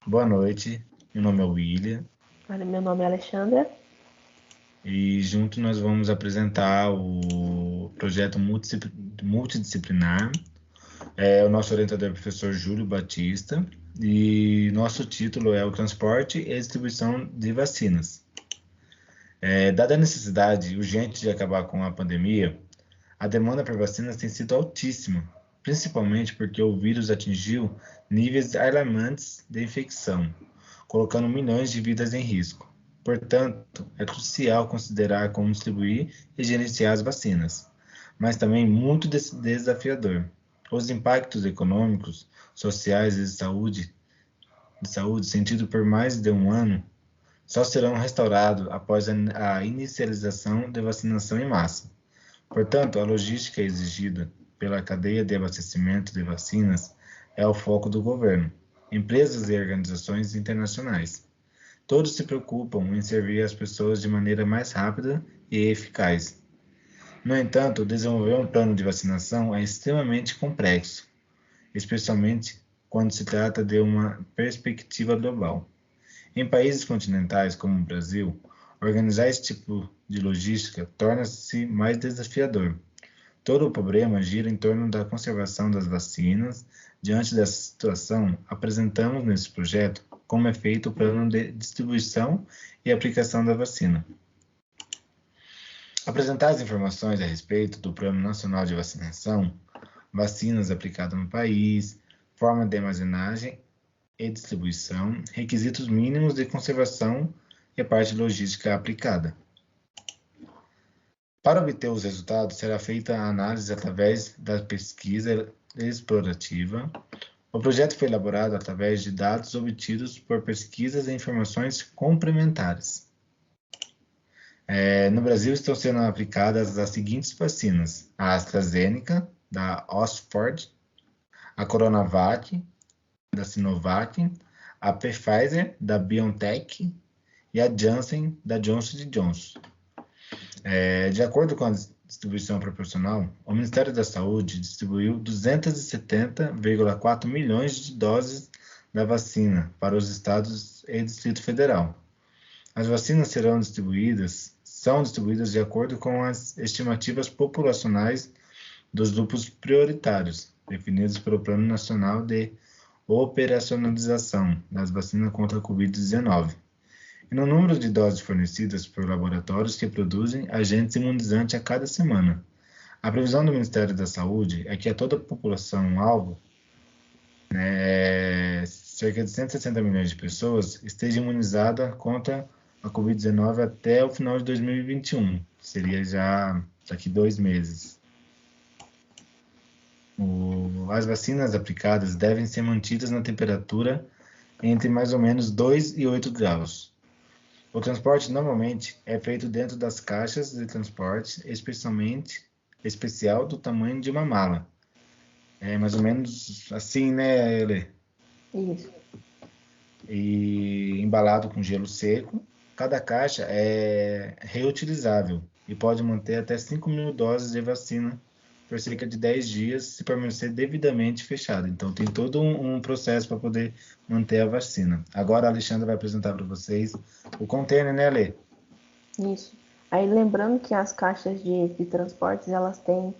Boa noite, meu nome é William Olha, meu nome é Alexandra. e junto nós vamos apresentar o projeto multidisciplinar. O nosso orientador é o professor Júlio Batista e nosso título é o Transporte e Distribuição de Vacinas. Dada a necessidade urgente de acabar com a pandemia, a demanda por vacinas tem sido altíssima, principalmente porque o vírus atingiu níveis alarmantes de infecção, colocando milhões de vidas em risco. Portanto, é crucial considerar como distribuir e gerenciar as vacinas, mas também muito desafiador. Os impactos econômicos, sociais e de saúde sentidos por mais de um ano só serão restaurados após a inicialização da vacinação em massa. Portanto, a logística exigida pela cadeia de abastecimento de vacinas é o foco do governo, empresas e organizações internacionais. Todos se preocupam em servir as pessoas de maneira mais rápida e eficaz. No entanto, desenvolver um plano de vacinação é extremamente complexo, especialmente quando se trata de uma perspectiva global. Em países continentais como o Brasil, organizar esse tipo de logística torna-se mais desafiador. Todo o problema gira em torno da conservação das vacinas. Diante dessa situação, apresentamos nesse projeto como é feito o plano de distribuição e aplicação da vacina. Apresentar as informações a respeito do Plano Nacional de Vacinação, vacinas aplicadas no país, forma de armazenagem e distribuição, requisitos mínimos de conservação e a parte logística aplicada. Para obter os resultados, será feita a análise através da pesquisa explorativa. O projeto foi elaborado através de dados obtidos por pesquisas e informações complementares. No Brasil estão sendo aplicadas as seguintes vacinas: a AstraZeneca, da Oxford, a Coronavac, da Sinovac, a Pfizer, da BioNTech e a Janssen, da Johnson & Johnson. De acordo com a distribuição proporcional, o Ministério da Saúde distribuiu 270,4 milhões de doses da vacina para os estados e Distrito Federal. As vacinas são distribuídas de acordo com as estimativas populacionais dos grupos prioritários, definidos pelo Plano Nacional de Operacionalização das Vacinas contra a Covid-19, e no número de doses fornecidas por laboratórios que produzem agentes imunizantes a cada semana. A previsão do Ministério da Saúde é que a toda a população-alvo, cerca de 160 milhões de pessoas, esteja imunizada contra a Covid-19 até o final de 2021, que seria já daqui 2 meses. As vacinas aplicadas devem ser mantidas na temperatura entre mais ou menos 2 e 8 graus. O transporte normalmente é feito dentro das caixas de transporte especial do tamanho de uma mala. É mais ou menos assim, né, Ele? Isso. E embalado com gelo seco. Cada caixa é reutilizável e pode manter até 5.000 doses de vacina por cerca de 10 dias se permanecer devidamente fechado. Então, tem todo um processo para poder manter a vacina. Agora, a Alexandra vai apresentar para vocês o container, né, Alê? Isso. Aí, lembrando que as caixas de transportes,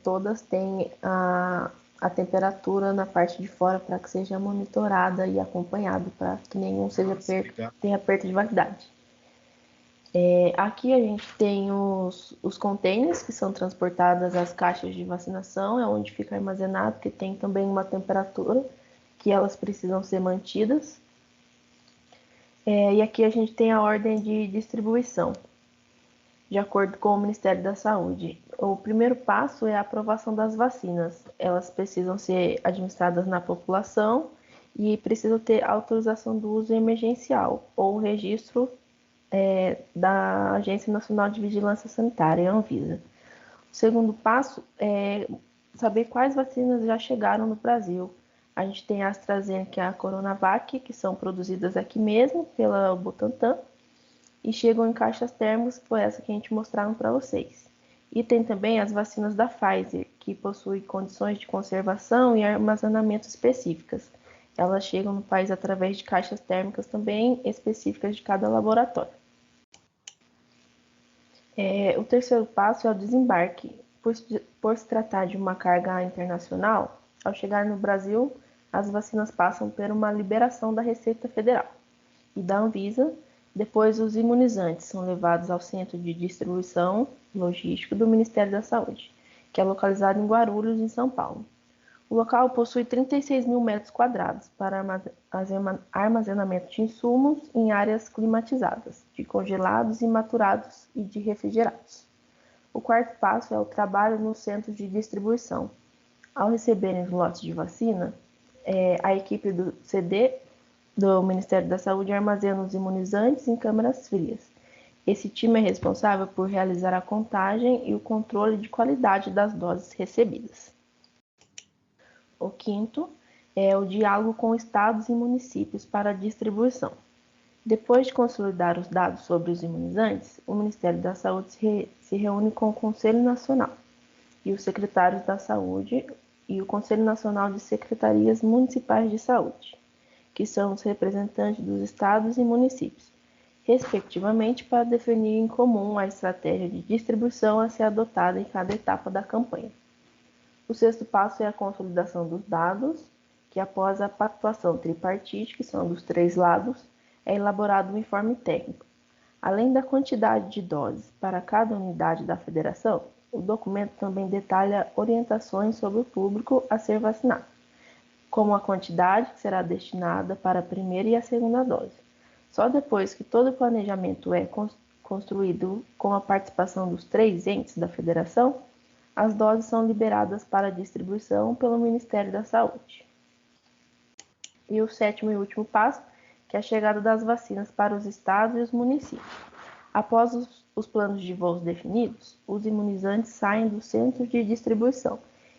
todas têm a temperatura na parte de fora para que seja monitorada e acompanhado, para que nenhum tenha perda de validade. Aqui a gente tem os containers, que são transportadas as caixas de vacinação, é onde fica armazenado, que tem também uma temperatura que elas precisam ser mantidas. E aqui a gente tem a ordem de distribuição, de acordo com o Ministério da Saúde. O primeiro passo é a aprovação das vacinas. Elas precisam ser administradas na população e precisam ter autorização do uso emergencial ou registro da Agência Nacional de Vigilância Sanitária, Anvisa. O segundo passo é saber quais vacinas já chegaram no Brasil. A gente tem a AstraZeneca e a Coronavac, que são produzidas aqui mesmo pela Butantan e chegam em caixas térmicas, que foi essa que a gente mostraram para vocês. E tem também as vacinas da Pfizer, que possuem condições de conservação e armazenamento específicas. Elas chegam no país através de caixas térmicas também específicas de cada laboratório. O terceiro passo é o desembarque. Por se tratar de uma carga internacional, ao chegar no Brasil, as vacinas passam por uma liberação da Receita Federal e da Anvisa. Depois, os imunizantes são levados ao Centro de Distribuição Logístico do Ministério da Saúde, que é localizado em Guarulhos, em São Paulo. O local possui 36 mil metros quadrados para armazenamento de insumos em áreas climatizadas, de congelados e maturados e de refrigerados. O quarto passo é o trabalho nos centros de distribuição. Ao receberem os lotes de vacina, a equipe do CD do Ministério da Saúde armazena os imunizantes em câmaras frias. Esse time é responsável por realizar a contagem e o controle de qualidade das doses recebidas. O quinto é o diálogo com estados e municípios para a distribuição. Depois de consolidar os dados sobre os imunizantes, o Ministério da Saúde se reúne com o Conselho Nacional e os secretários da Saúde e o Conselho Nacional de Secretarias Municipais de Saúde, que são os representantes dos estados e municípios, respectivamente, para definir em comum a estratégia de distribuição a ser adotada em cada etapa da campanha. O sexto passo é a consolidação dos dados, que após a pactuação tripartite, que são dos 3 lados, é elaborado um informe técnico. Além da quantidade de doses para cada unidade da federação, o documento também detalha orientações sobre o público a ser vacinado, como a quantidade que será destinada para a primeira e a segunda dose. Só depois que todo o planejamento é construído com a participação dos 3 entes da federação, as doses são liberadas para distribuição pelo Ministério da Saúde. E o sétimo e último passo, que é a chegada das vacinas para os estados e os municípios. Após os planos de voos definidos, os imunizantes saem do centro de distribuição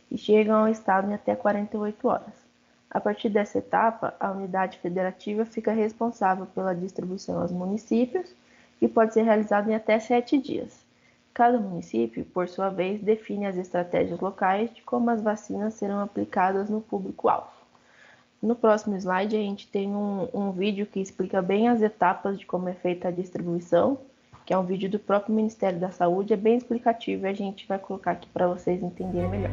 e chegam ao estado em até 48 horas. A partir dessa etapa, a unidade federativa fica responsável pela distribuição aos municípios e pode ser realizada em até 7 dias. Cada município, por sua vez, define as estratégias locais de como as vacinas serão aplicadas no público-alvo. No próximo slide, a gente tem um vídeo que explica bem as etapas de como é feita a distribuição, que é um vídeo do próprio Ministério da Saúde, é bem explicativo e a gente vai colocar aqui para vocês entenderem melhor.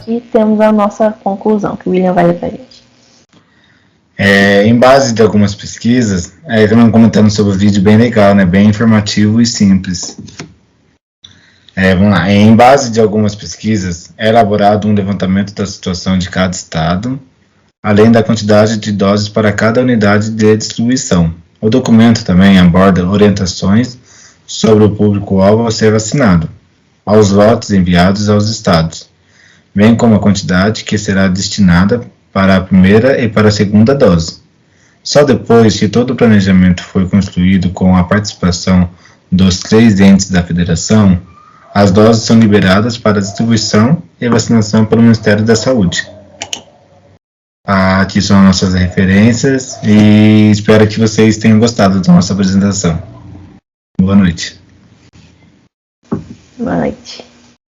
E temos a nossa conclusão, que o William vai ler para a gente. Em base de algumas pesquisas, estamos comentando sobre um vídeo bem legal, né? Bem informativo e simples. Vamos lá. Em base de algumas pesquisas, é elaborado um levantamento da situação de cada estado, além da quantidade de doses para cada unidade de distribuição. O documento também aborda orientações sobre o público-alvo a ser vacinado, aos lotes enviados aos estados, bem como a quantidade que será destinada para a primeira e para a segunda dose. Só depois que todo o planejamento foi concluído com a participação dos 3 entes da federação, as doses são liberadas para distribuição e vacinação pelo Ministério da Saúde. Aqui são nossas referências e espero que vocês tenham gostado da nossa apresentação. Boa noite. Boa noite.